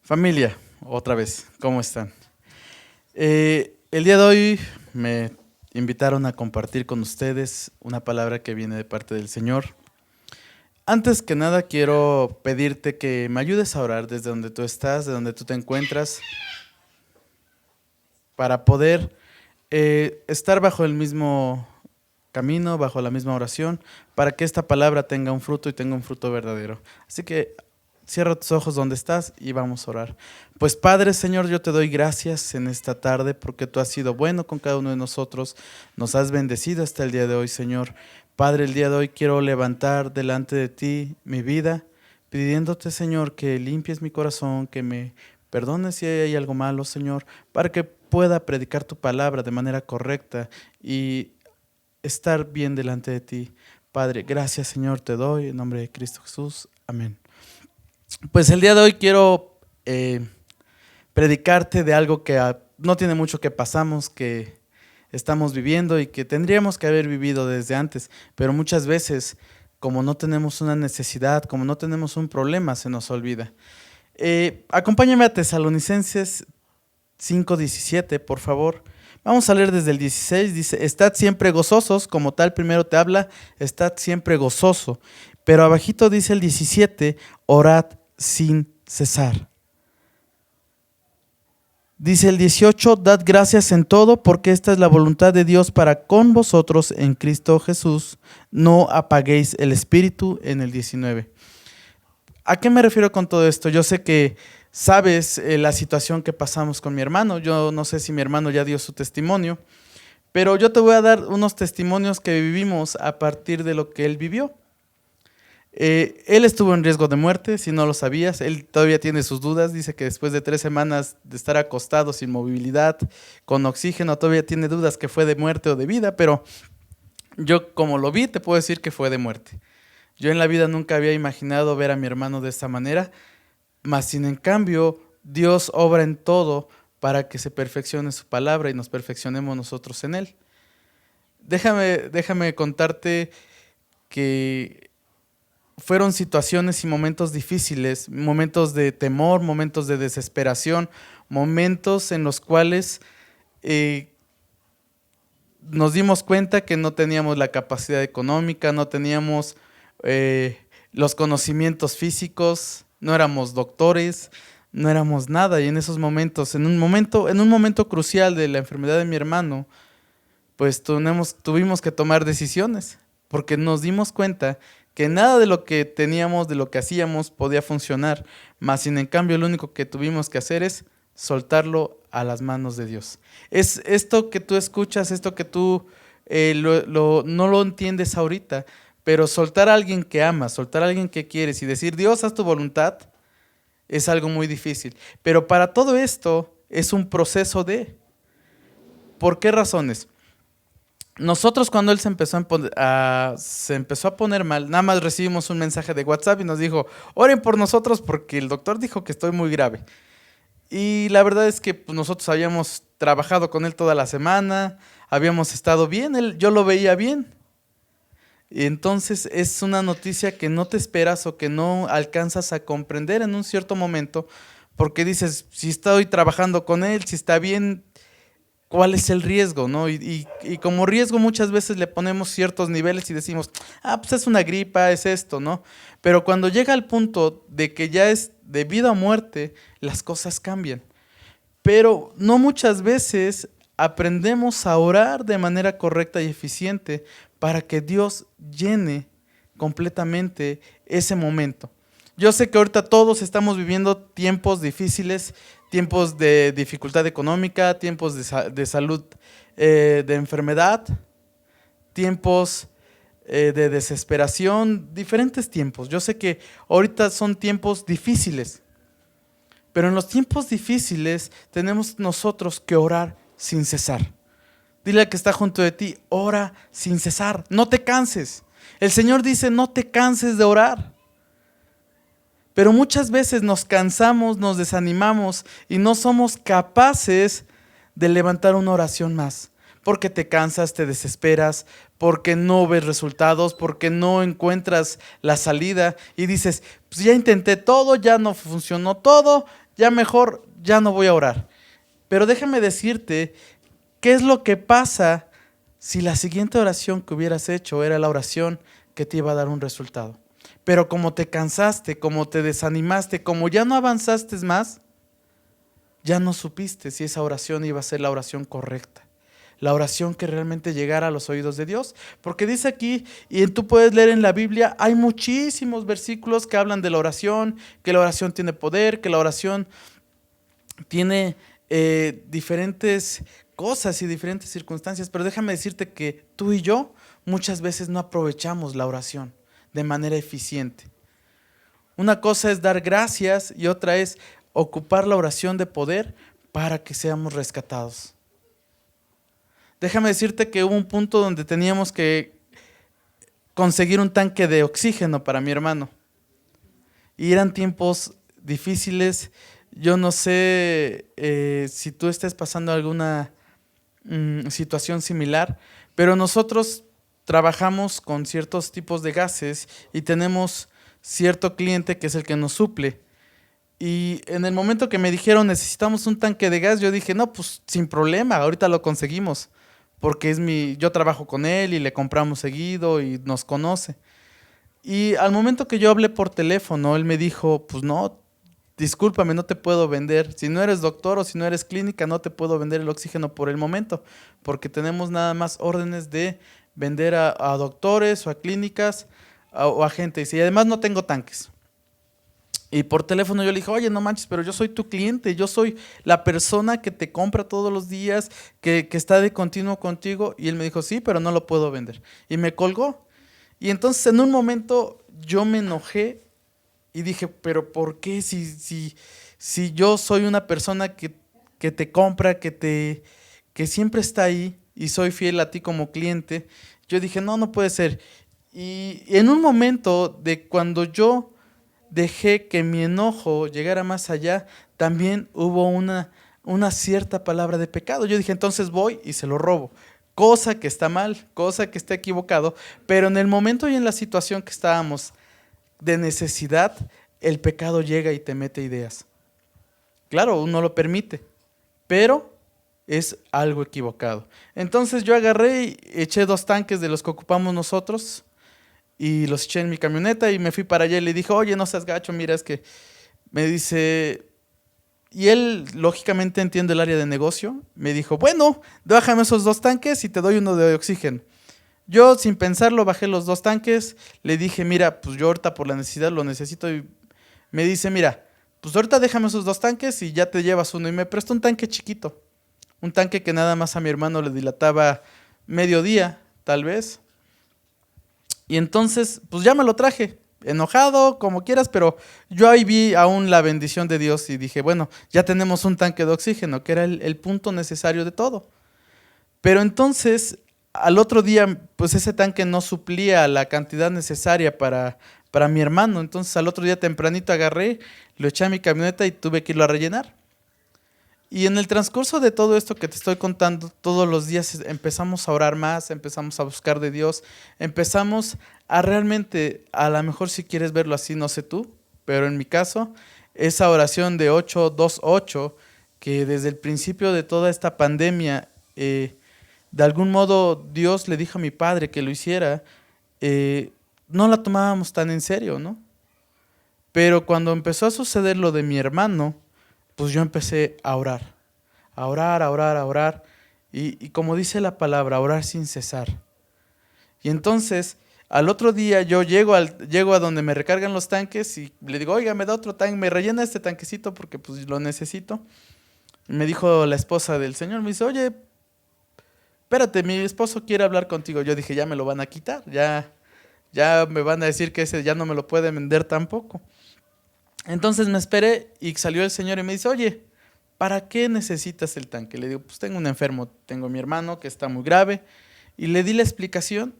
Familia, otra vez, ¿cómo están? El día de hoy me invitaron a compartir con ustedes una palabra que viene de parte del Señor. Antes que nada quiero pedirte que me ayudes a orar desde donde tú estás, de donde tú te encuentras, para poder estar bajo el mismo camino, bajo la misma oración, para que esta palabra tenga un fruto y tenga un fruto verdadero. Así que cierra tus ojos donde estás y vamos a orar. Pues Padre, Señor, yo te doy gracias en esta tarde porque tú has sido bueno con cada uno de nosotros, nos has bendecido hasta el día de hoy, Señor. Padre, el día de hoy quiero levantar delante de ti mi vida, pidiéndote, Señor, que limpies mi corazón, que me perdones si hay algo malo, Señor, para que pueda predicar tu palabra de manera correcta y estar bien delante de ti. Padre, gracias, Señor, te doy en nombre de Cristo Jesús. Amén. Pues el día de hoy quiero predicarte de algo que no tiene mucho que pasamos, que estamos viviendo y que tendríamos que haber vivido desde antes, pero muchas veces, como no tenemos una necesidad, como no tenemos un problema, se nos olvida. Acompáñame a Tesalonicenses 5:17, por favor. Vamos a leer desde el 16, dice, estad siempre gozosos, como tal primero te habla, estad siempre gozoso. Pero abajito dice el 17, orad sin cesar. Dice el 18, dad gracias en todo, porque esta es la voluntad de Dios para con vosotros en Cristo Jesús. No apaguéis el espíritu en el 19. ¿A qué me refiero con todo esto? Yo sé que sabes la situación que pasamos con mi hermano. Yo no sé si mi hermano ya dio su testimonio, pero yo te voy a dar unos testimonios que vivimos a partir de lo que él vivió. Él estuvo en riesgo de muerte, si no lo sabías. Él todavía tiene sus dudas. Dice que después de 3 semanas de estar acostado sin movilidad, con oxígeno, todavía tiene dudas que fue de muerte o de vida, pero yo como lo vi te puedo decir que fue de muerte. Yo en la vida nunca había imaginado ver a mi hermano de esta manera, mas sin en cambio Dios obra en todo para que se perfeccione su palabra y nos perfeccionemos nosotros en él. Déjame contarte que fueron situaciones y momentos difíciles, momentos de temor, momentos de desesperación, momentos en los cuales nos dimos cuenta que no teníamos la capacidad económica, no teníamos los conocimientos físicos, no éramos doctores, no éramos nada. Y en esos momentos, en un momento crucial de la enfermedad de mi hermano, pues tuvimos que tomar decisiones, porque nos dimos cuenta que nada de lo que teníamos, de lo que hacíamos, podía funcionar, mas sin en cambio lo único que tuvimos que hacer es soltarlo a las manos de Dios. Es esto que tú escuchas, esto que tú no lo entiendes ahorita, pero soltar a alguien que amas, soltar a alguien que quieres y decir, Dios, haz tu voluntad, es algo muy difícil. Pero para todo esto es un proceso de... ¿Por qué razones? Nosotros cuando él se empezó a poner mal, nada más recibimos un mensaje de WhatsApp y nos dijo, oren por nosotros porque el doctor dijo que estoy muy grave. Y la verdad es que pues, nosotros habíamos trabajado con él toda la semana, habíamos estado bien, yo lo veía bien. Y entonces es una noticia que no te esperas o que no alcanzas a comprender en un cierto momento, porque dices, si estoy trabajando con él, si está bien, ¿cuál es el riesgo, no? Y como riesgo muchas veces le ponemos ciertos niveles y decimos, pues es una gripa, es esto, ¿no? Pero cuando llega al punto de que ya es de vida o muerte, las cosas cambian. Pero no muchas veces aprendemos a orar de manera correcta y eficiente para que Dios llene completamente ese momento. Yo sé que ahorita todos estamos viviendo tiempos difíciles, tiempos de dificultad económica, tiempos de salud, de enfermedad, tiempos de desesperación, diferentes tiempos. Yo sé que ahorita son tiempos difíciles, pero en los tiempos difíciles tenemos nosotros que orar sin cesar. Dile al que está junto de ti, ora sin cesar, no te canses. El Señor dice, no te canses de orar. Pero muchas veces nos cansamos, nos desanimamos y no somos capaces de levantar una oración más. Porque te cansas, te desesperas, porque no ves resultados, porque no encuentras la salida y dices, pues ya intenté todo, ya no funcionó todo, ya mejor, ya no voy a orar. Pero déjame decirte, ¿qué es lo que pasa si la siguiente oración que hubieras hecho era la oración que te iba a dar un resultado? Pero como te cansaste, como te desanimaste, como ya no avanzaste más, ya no supiste si esa oración iba a ser la oración correcta, la oración que realmente llegara a los oídos de Dios. Porque dice aquí, y tú puedes leer en la Biblia, hay muchísimos versículos que hablan de la oración, que la oración tiene poder, que la oración tiene diferentes cosas y diferentes circunstancias. Pero déjame decirte que tú y yo muchas veces no aprovechamos la oración de manera eficiente. Una cosa es dar gracias y otra es ocupar la oración de poder para que seamos rescatados. Déjame decirte que hubo un punto donde teníamos que conseguir un tanque de oxígeno para mi hermano. Y eran tiempos difíciles. Yo no sé si tú estés pasando alguna situación similar, pero nosotros trabajamos con ciertos tipos de gases y tenemos cierto cliente que es el que nos suple. Y en el momento que me dijeron necesitamos un tanque de gas, yo dije, no, pues sin problema, ahorita lo conseguimos, porque yo trabajo con él y le compramos seguido y nos conoce. Y al momento que yo hablé por teléfono, él me dijo, pues no, discúlpame, no te puedo vender. Si no eres doctor o si no eres clínica, no te puedo vender el oxígeno por el momento, porque tenemos nada más órdenes de vender a doctores o a clínicas o a gente. Y además no tengo tanques. Y por teléfono yo le dije, oye, no manches, pero yo soy tu cliente, yo soy la persona que te compra todos los días, que está de continuo contigo. Y él me dijo, sí, pero no lo puedo vender. Y me colgó. Y entonces en un momento yo me enojé y dije, pero ¿por qué? Si yo soy una persona que te compra, que siempre está ahí y soy fiel a ti como cliente. Yo dije, no, no puede ser. Y en un momento de cuando yo dejé que mi enojo llegara más allá, también hubo una cierta palabra de pecado. Yo dije, entonces voy y se lo robo. Cosa que está mal, cosa que está equivocado, pero en el momento y en la situación que estábamos de necesidad, el pecado llega y te mete ideas. Claro, uno lo permite, pero es algo equivocado. Entonces yo agarré y eché 2 tanques de los que ocupamos nosotros y los eché en mi camioneta y me fui para allá y le dije, oye, no seas gacho, mira, es que me dice, y él lógicamente entiende el área de negocio, me dijo, bueno, bájame esos 2 tanques y te doy uno de oxígeno. Yo sin pensarlo bajé los 2 tanques, le dije, mira, pues yo ahorita por la necesidad lo necesito y me dice, mira, pues ahorita déjame esos 2 tanques y ya te llevas uno y me prestó un tanque chiquito, un tanque que nada más a mi hermano le dilataba medio día, tal vez. Y entonces, pues ya me lo traje, enojado, como quieras, pero yo ahí vi aún la bendición de Dios y dije, bueno, ya tenemos un tanque de oxígeno, que era el punto necesario de todo. Pero entonces, al otro día, pues ese tanque no suplía la cantidad necesaria para mi hermano. Entonces, al otro día tempranito agarré, lo eché a mi camioneta y tuve que irlo a rellenar. Y en el transcurso de todo esto que te estoy contando, todos los días empezamos a orar más, empezamos a buscar de Dios, empezamos a realmente, a lo mejor si quieres verlo así, no sé tú, pero en mi caso, esa oración de 8-2-8, que desde el principio de toda esta pandemia, de algún modo Dios le dijo a mi padre que lo hiciera, no la tomábamos tan en serio, ¿no? Pero cuando empezó a suceder lo de mi hermano, pues yo empecé a orar, a orar, a orar, a orar. Y como dice la palabra, orar sin cesar. Y entonces, al otro día yo llego a donde me recargan los tanques y le digo, oiga, me da otro tanque, me rellena este tanquecito porque pues lo necesito. Y me dijo la esposa del señor, me dice, oye, espérate, mi esposo quiere hablar contigo. Yo dije, ya me lo van a quitar, ya me van a decir que ese ya no me lo puede vender tampoco. Entonces me esperé y salió el señor y me dice, oye, ¿para qué necesitas el tanque? Le digo, pues tengo un enfermo, tengo a mi hermano que está muy grave. Y le di la explicación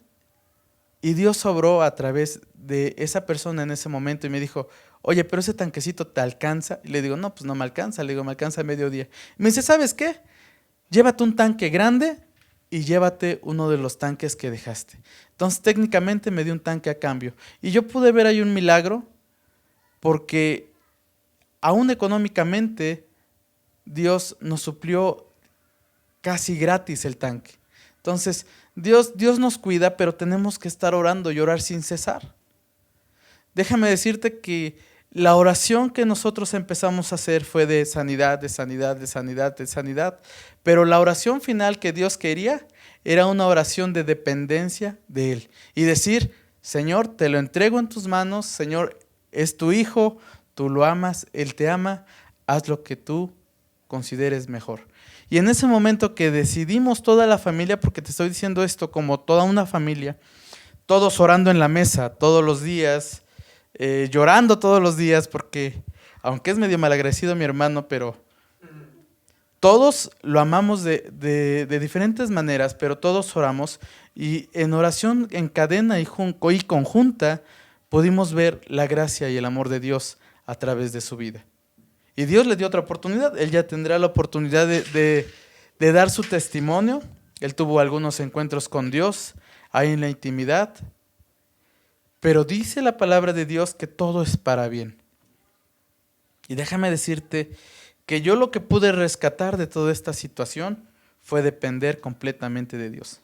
y Dios obró a través de esa persona en ese momento y me dijo, oye, pero ese tanquecito te alcanza. Y le digo, no, pues no me alcanza. Le digo, me alcanza a mediodía. Y me dice, ¿sabes qué? Llévate un tanque grande y llévate uno de los tanques que dejaste. Entonces técnicamente me dio un tanque a cambio. Y yo pude ver ahí un milagro porque aún económicamente, Dios nos suplió casi gratis el tanque. Entonces, Dios nos cuida, pero tenemos que estar orando y orar sin cesar. Déjame decirte que la oración que nosotros empezamos a hacer fue de sanidad, de sanidad, de sanidad, de sanidad. Pero la oración final que Dios quería era una oración de dependencia de Él. Y decir, Señor, te lo entrego en tus manos, Señor, es tu hijo, tú lo amas, Él te ama, haz lo que tú consideres mejor. Y en ese momento que decidimos toda la familia, porque te estoy diciendo esto como toda una familia, todos orando en la mesa todos los días, llorando todos los días, porque aunque es medio malagradecido mi hermano, pero todos lo amamos de diferentes maneras, pero todos oramos, y en oración en cadena y conjunta pudimos ver la gracia y el amor de Dios a través de su vida. Y Dios le dio otra oportunidad. Él ya tendrá la oportunidad de dar su testimonio. Él tuvo algunos encuentros con Dios ahí en la intimidad. Pero dice la palabra de Dios que todo es para bien. Y déjame decirte que yo lo que pude rescatar de toda esta situación fue depender completamente de Dios.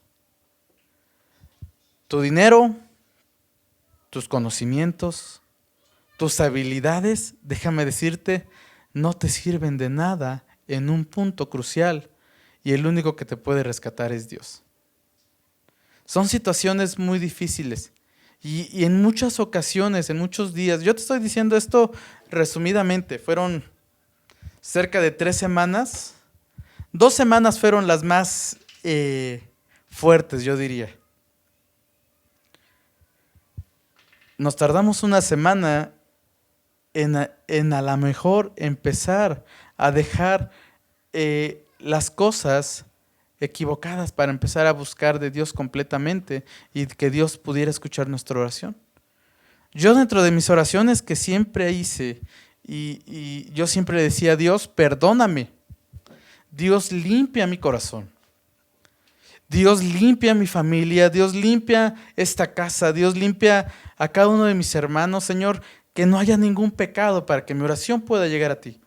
Tu dinero, tus conocimientos, tus habilidades, déjame decirte, no te sirven de nada en un punto crucial, y el único que te puede rescatar es Dios. Son situaciones muy difíciles y en muchas ocasiones, en muchos días, yo te estoy diciendo esto resumidamente, fueron cerca de 3 semanas, 2 semanas fueron las más fuertes, yo diría. Nos tardamos una semana en a lo mejor empezar a dejar las cosas equivocadas para empezar a buscar de Dios completamente y que Dios pudiera escuchar nuestra oración. Yo dentro de mis oraciones que siempre hice y yo siempre le decía a Dios, perdóname, Dios limpia mi corazón, Dios limpia mi familia, Dios limpia esta casa, Dios limpia a cada uno de mis hermanos, Señor, que no haya ningún pecado para que mi oración pueda llegar a ti.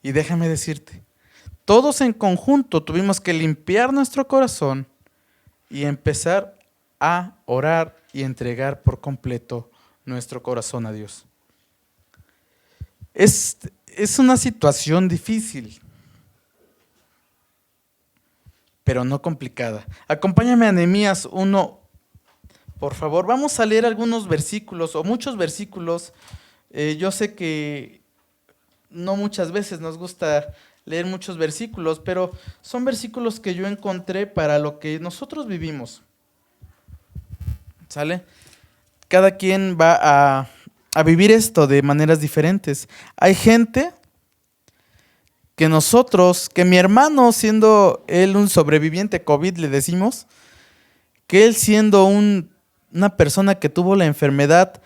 Y déjame decirte, todos en conjunto tuvimos que limpiar nuestro corazón y empezar a orar y entregar por completo nuestro corazón a Dios. Es una situación difícil, pero no complicada. Acompáñame a Nehemías 1, por favor. Vamos a leer algunos versículos o muchos versículos. Yo sé que no muchas veces nos gusta leer muchos versículos, pero son versículos que yo encontré para lo que nosotros vivimos. ¿Sale? Cada quien va a vivir esto de maneras diferentes. Hay gente que mi hermano, siendo él un sobreviviente COVID, le decimos, que él siendo una persona que tuvo la enfermedad,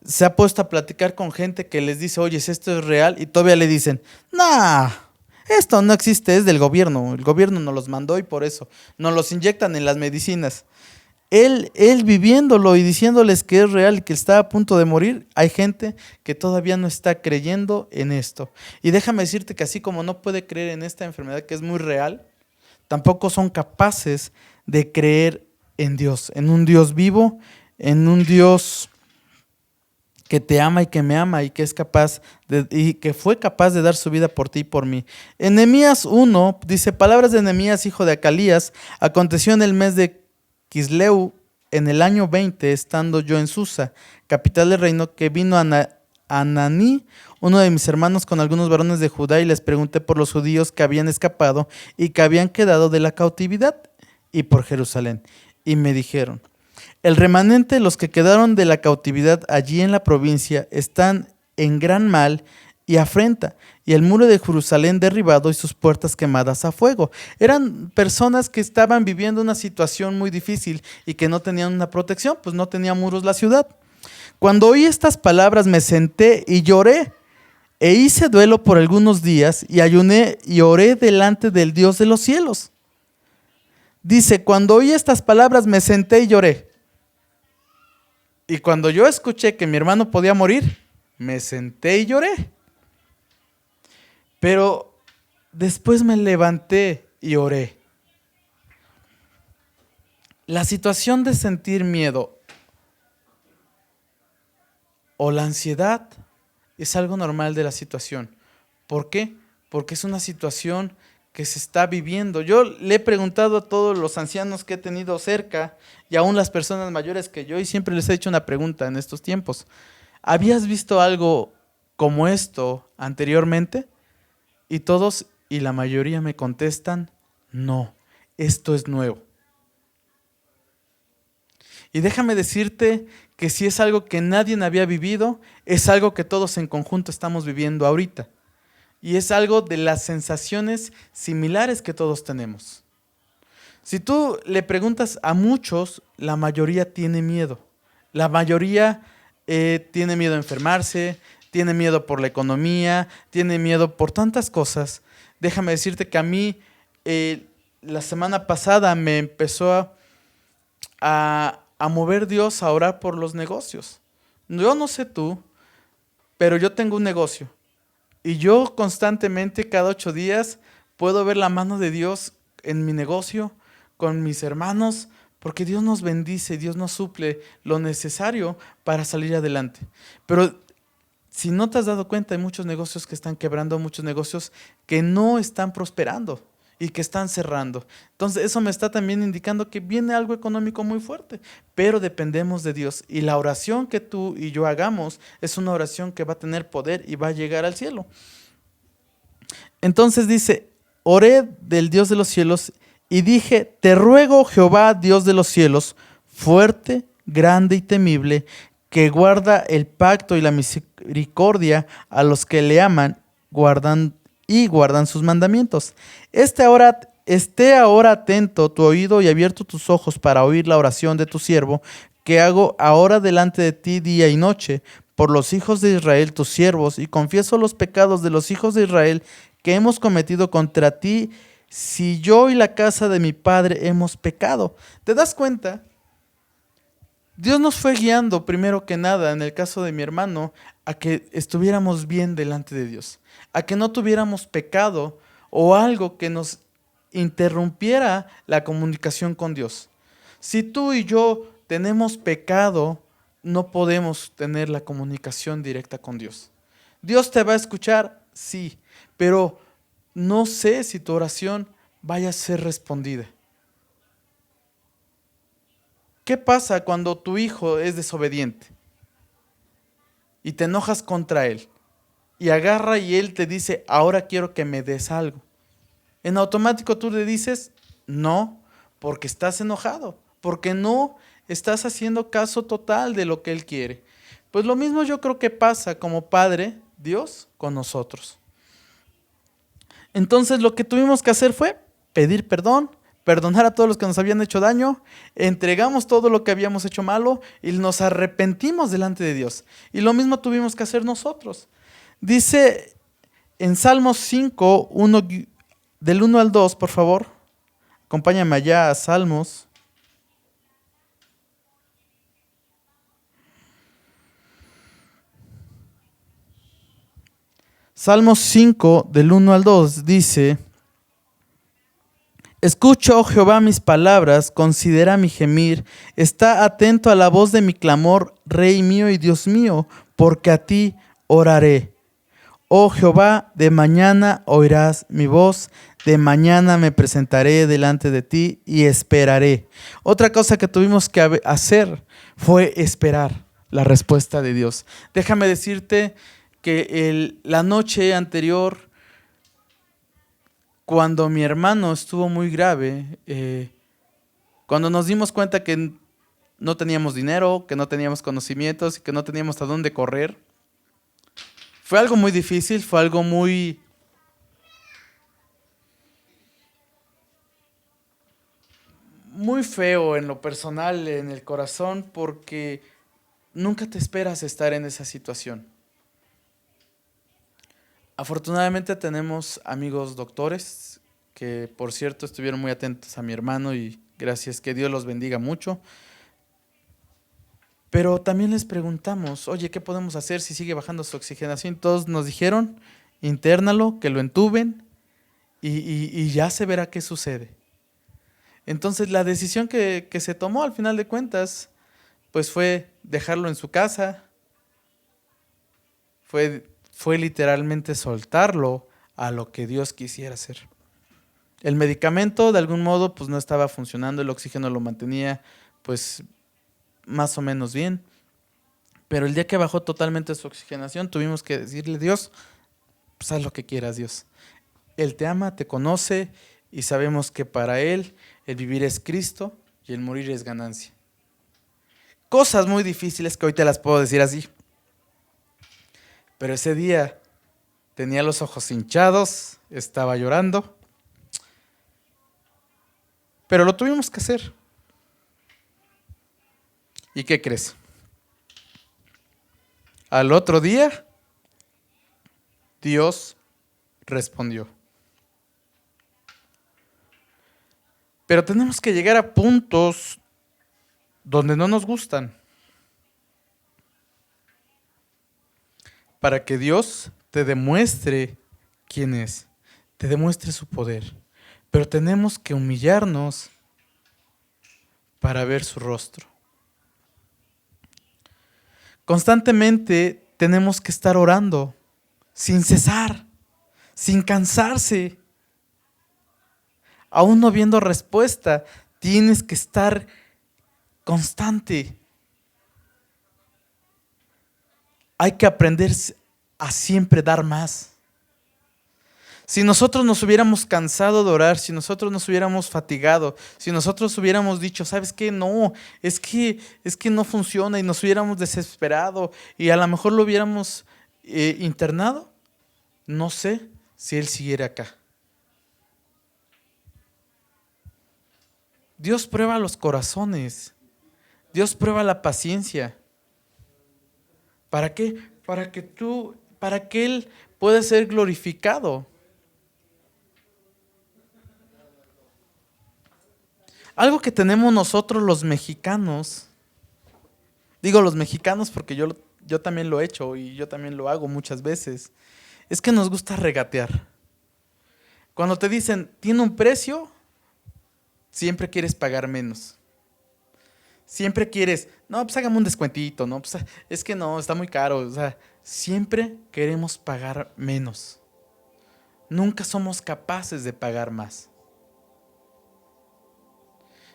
se ha puesto a platicar con gente que les dice, oye, ¿esto es real? Y todavía le dicen, nah, esto no existe, es del gobierno, el gobierno nos los mandó y por eso nos los inyectan en las medicinas. Él viviéndolo y diciéndoles que es real y que está a punto de morir, hay gente que todavía no está creyendo en esto. Y déjame decirte que así como no puede creer en esta enfermedad que es muy real, tampoco son capaces de creer en Dios, en un Dios vivo, en un Dios que te ama y que me ama y que es capaz y que fue capaz de dar su vida por ti y por mí. En Nehemías 1 dice, palabras de Nehemías, hijo de Acalías, aconteció en el mes de Quisleu, en el año 20, estando yo en Susa, capital del reino, que vino Ananí, uno de mis hermanos, con algunos varones de Judá, y les pregunté por los judíos que habían escapado y que habían quedado de la cautividad y por Jerusalén. Y me dijeron, el remanente de los que quedaron de la cautividad allí en la provincia están en gran mal y afrenta, y el muro de Jerusalén derribado y sus puertas quemadas a fuego. Eran personas que estaban viviendo una situación muy difícil y que no tenían una protección, pues no tenía muros la ciudad. Cuando oí estas palabras me senté y lloré, e hice duelo por algunos días, y ayuné y oré delante del Dios de los cielos. Dice, cuando oí estas palabras me senté y lloré. Y cuando yo escuché que mi hermano podía morir, me senté y lloré. Pero después me levanté y oré. La situación de sentir miedo o la ansiedad es algo normal de la situación. ¿Por qué? Porque es una situación que se está viviendo. Yo le he preguntado a todos los ancianos que he tenido cerca y aún las personas mayores que yo, y siempre les he hecho una pregunta en estos tiempos. ¿Habías visto algo como esto anteriormente? Y todos y la mayoría me contestan, no, esto es nuevo. Y déjame decirte que si es algo que nadie había vivido, es algo que todos en conjunto estamos viviendo ahorita. Y es algo de las sensaciones similares que todos tenemos. Si tú le preguntas a muchos, la mayoría tiene miedo. La mayoría tiene miedo a enfermarse, tiene miedo por la economía, tiene miedo por tantas cosas. Déjame decirte que a mí la semana pasada me empezó a mover Dios a orar por los negocios. Yo no sé tú, pero yo tengo un negocio. Y yo constantemente, cada 8 días, puedo ver la mano de Dios en mi negocio, con mis hermanos, porque Dios nos bendice, Dios nos suple lo necesario para salir adelante. Pero si no te has dado cuenta, hay muchos negocios que están quebrando, muchos negocios que no están prosperando y que están cerrando. Entonces eso me está también indicando que viene algo económico muy fuerte, pero dependemos de Dios. Y la oración que tú y yo hagamos es una oración que va a tener poder y va a llegar al cielo. Entonces dice, oré del Dios de los cielos y dije, te ruego, Jehová, Dios de los cielos, fuerte, grande y temible, que guarda el pacto y la misericordia a los que le aman, guardan sus mandamientos. Esté ahora atento tu oído y abierto tus ojos para oír la oración de tu siervo, que hago ahora delante de ti día y noche, por los hijos de Israel, tus siervos, y confieso los pecados de los hijos de Israel que hemos cometido contra ti, si yo y la casa de mi padre hemos pecado. ¿Te das cuenta? Dios nos fue guiando primero que nada, en el caso de mi hermano, a que estuviéramos bien delante de Dios, a que no tuviéramos pecado o algo que nos interrumpiera la comunicación con Dios. Si tú y yo tenemos pecado, no podemos tener la comunicación directa con Dios. Dios te va a escuchar, sí, pero no sé si tu oración vaya a ser respondida. ¿Qué pasa cuando tu hijo es desobediente y te enojas contra él y agarra y él te dice, ahora quiero que me des algo? En automático tú le dices, no, porque estás enojado, porque no estás haciendo caso total de lo que él quiere. Pues lo mismo yo creo que pasa como Padre Dios con nosotros. Entonces lo que tuvimos que hacer fue pedir perdón, perdonar a todos los que nos habían hecho daño, entregamos todo lo que habíamos hecho malo y nos arrepentimos delante de Dios. Y lo mismo tuvimos que hacer nosotros. Dice en Salmos 5, del 1 al 2, por favor. Acompáñame allá a Salmos. Salmos 5, del 1 al 2, dice: Escucha, oh Jehová, mis palabras, considera mi gemir, está atento a la voz de mi clamor, Rey mío y Dios mío, porque a ti oraré. Oh Jehová, de mañana oirás mi voz, de mañana me presentaré delante de ti y esperaré. Otra cosa que tuvimos que hacer fue esperar la respuesta de Dios. Déjame decirte que la noche anterior, cuando mi hermano estuvo muy grave, cuando nos dimos cuenta que no teníamos dinero, que no teníamos conocimientos y que no teníamos a dónde correr, fue algo muy difícil, fue algo muy feo en lo personal, en el corazón, porque nunca te esperas estar en esa situación. Afortunadamente tenemos amigos doctores que, por cierto, estuvieron muy atentos a mi hermano y gracias, que Dios los bendiga mucho. Pero también les preguntamos, oye, ¿qué podemos hacer si sigue bajando su oxigenación? Todos nos dijeron, internalo, que lo entuben y ya se verá qué sucede. Entonces la decisión que se tomó al final de cuentas, pues fue dejarlo en su casa, fue literalmente soltarlo a lo que Dios quisiera hacer. El medicamento de algún modo pues no estaba funcionando, el oxígeno lo mantenía pues más o menos bien, pero el día que bajó totalmente su oxigenación tuvimos que decirle, Dios, pues haz lo que quieras, Dios. Él te ama, te conoce y sabemos que para Él el vivir es Cristo y el morir es ganancia. Cosas muy difíciles que hoy te las puedo decir así, pero ese día tenía los ojos hinchados, estaba llorando, pero lo tuvimos que hacer. ¿Y qué crees? Al otro día, Dios respondió. Pero tenemos que llegar a puntos donde no nos gustan para que Dios te demuestre quién es, te demuestre su poder. Pero tenemos que humillarnos para ver su rostro. Constantemente tenemos que estar orando, sin cesar, sin cansarse. Aún no viendo respuesta, tienes que estar constante. Hay que aprender a siempre dar más. Si nosotros nos hubiéramos cansado de orar, si nosotros nos hubiéramos fatigado, si nosotros hubiéramos dicho, ¿sabes qué? No, es que no funciona y nos hubiéramos desesperado y a lo mejor lo hubiéramos internado, no sé si Él siguiera acá. Dios prueba los corazones, Dios prueba la paciencia. ¿Para qué? Para que Él pueda ser glorificado. Algo que tenemos nosotros los mexicanos, digo los mexicanos porque yo también lo he hecho y yo también lo hago muchas veces, es que nos gusta regatear. Cuando te dicen, tiene un precio, siempre quieres pagar menos. Siempre quieres, no, pues hágame un descuentito, no, pues es que no, está muy caro. O sea, siempre queremos pagar menos. Nunca somos capaces de pagar más.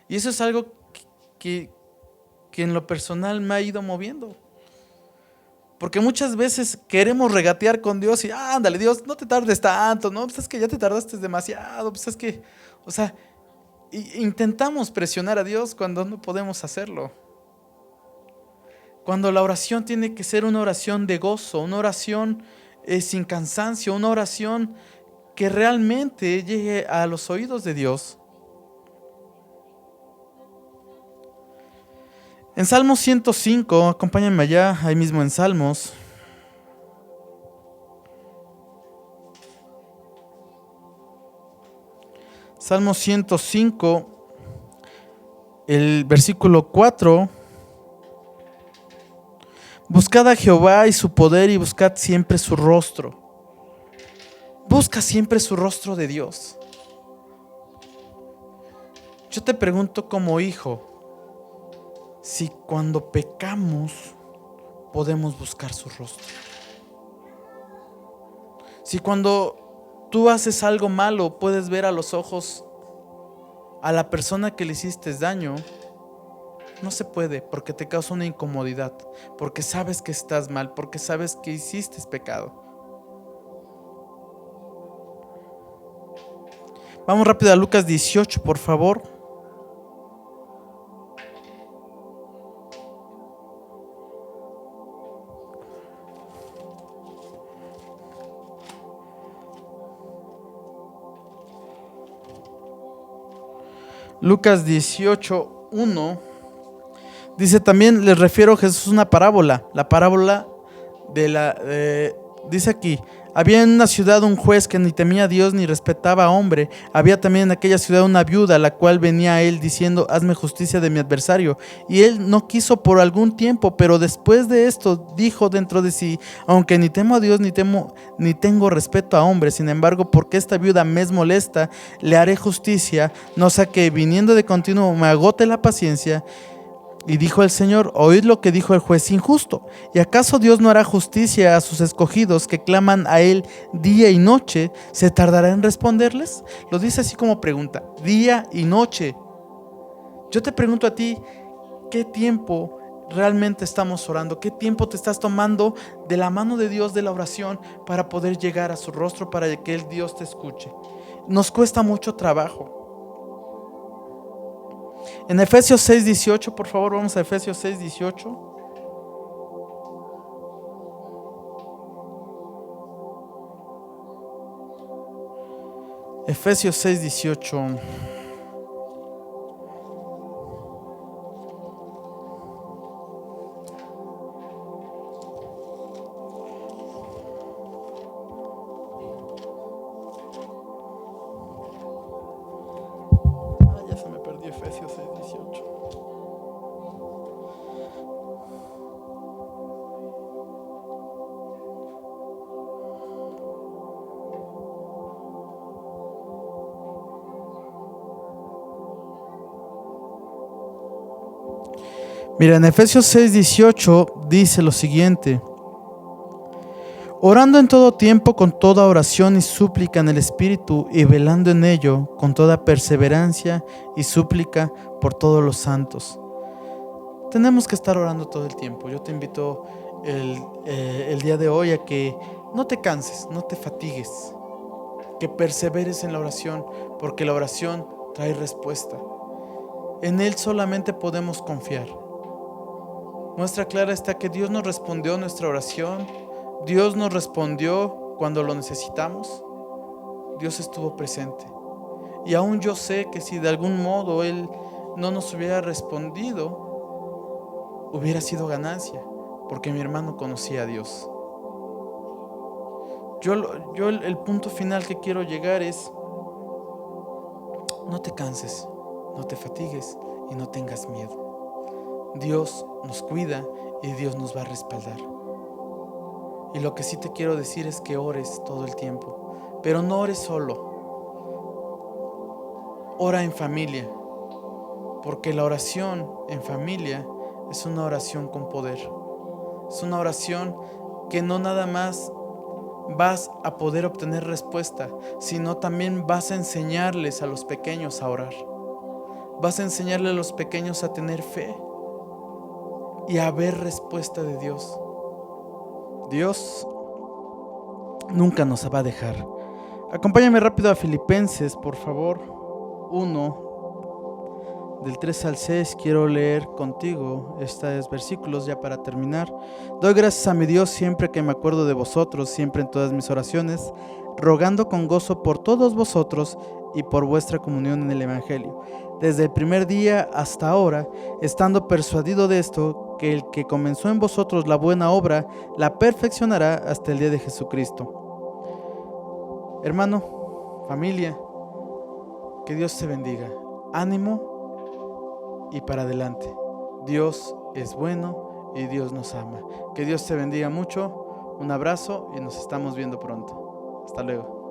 Y eso es algo que en lo personal me ha ido moviendo. Porque muchas veces queremos regatear con Dios y ándale, Dios, no te tardes tanto, no, pues es que ya te tardaste demasiado, pues es que, o sea, intentamos presionar a Dios cuando no podemos hacerlo. Cuando la oración tiene que ser una oración de gozo, una oración sin cansancio, una oración que realmente llegue a los oídos de Dios. En Salmos 105, acompáñenme allá, ahí mismo en Salmos. Salmos 105, el versículo 4. Buscad a Jehová y su poder y buscad siempre su rostro. Busca siempre su rostro de Dios. Yo te pregunto como hijo, si cuando pecamos podemos buscar su rostro. Si cuando tú haces algo malo puedes ver a los ojos a la persona que le hiciste daño, no se puede porque te causa una incomodidad, porque sabes que estás mal, porque sabes que hiciste pecado. Vamos rápido a Lucas 18, por favor. Lucas 18, 1. Dice también, les refiero a Jesús una parábola. La parábola dice aquí, Había en una ciudad un juez que ni temía a Dios ni respetaba a hombre. Había también en aquella ciudad una viuda, la cual venía a él diciendo: hazme justicia de mi adversario. Y él no quiso por algún tiempo, pero después de esto dijo dentro de sí: aunque ni temo a Dios ni tengo respeto a hombre, sin embargo, porque esta viuda me es molesta, le haré justicia, no sea que viniendo de continuo me agote la paciencia. Y dijo el Señor: oíd lo que dijo el juez injusto. ¿Y acaso Dios no hará justicia a sus escogidos que claman a Él día y noche? ¿Se tardará en responderles? Lo dice así como pregunta: día y noche. Yo te pregunto a ti, ¿qué tiempo realmente estamos orando? ¿Qué tiempo te estás tomando de la mano de Dios, de la oración, para poder llegar a su rostro, para que el Dios te escuche? Nos cuesta mucho trabajo. En Efesios 6:18, por favor, vamos a Efesios 6:18. Efesios 6:18. Ya se me perdió Efesios 6:18. Mira, en Efesios 6:18 dice lo siguiente: orando en todo tiempo con toda oración y súplica en el Espíritu, y velando en ello con toda perseverancia y súplica por todos los santos. Tenemos que estar orando todo el tiempo. Yo te invito el día de hoy a que no te canses, no te fatigues, que perseveres en la oración, porque la oración trae respuesta. En Él solamente podemos confiar. Muestra clara está que Dios nos respondió nuestra oración. Dios nos respondió cuando lo necesitamos. Dios estuvo presente. Y aún yo sé que si de algún modo Él no nos hubiera respondido, hubiera sido ganancia, porque mi hermano conocía a Dios. El punto final que quiero llegar es: no te canses, no te fatigues y no tengas miedo. Dios nos cuida y Dios nos va a respaldar. Y lo que sí te quiero decir es que ores todo el tiempo, pero no ores solo. Ora en familia, porque la oración en familia es una oración con poder. Es una oración que no nada más vas a poder obtener respuesta, sino también vas a enseñarles a los pequeños a orar. Vas a enseñarle a los pequeños a tener fe y a ver respuesta de Dios. Dios nunca nos va a dejar. Acompáñame rápido a Filipenses, por favor. 1, del 3 al 6. Quiero leer contigo estos versículos ya para terminar. Doy gracias a mi Dios siempre que me acuerdo de vosotros, siempre en todas mis oraciones, rogando con gozo por todos vosotros y por vuestra comunión en el Evangelio, desde el primer día hasta ahora, estando persuadido de esto, que el que comenzó en vosotros la buena obra, la perfeccionará hasta el día de Jesucristo. Hermano, familia, que Dios te bendiga. Ánimo y para adelante. Dios es bueno y Dios nos ama. Que Dios te bendiga mucho. Un abrazo y nos estamos viendo pronto. Hasta luego.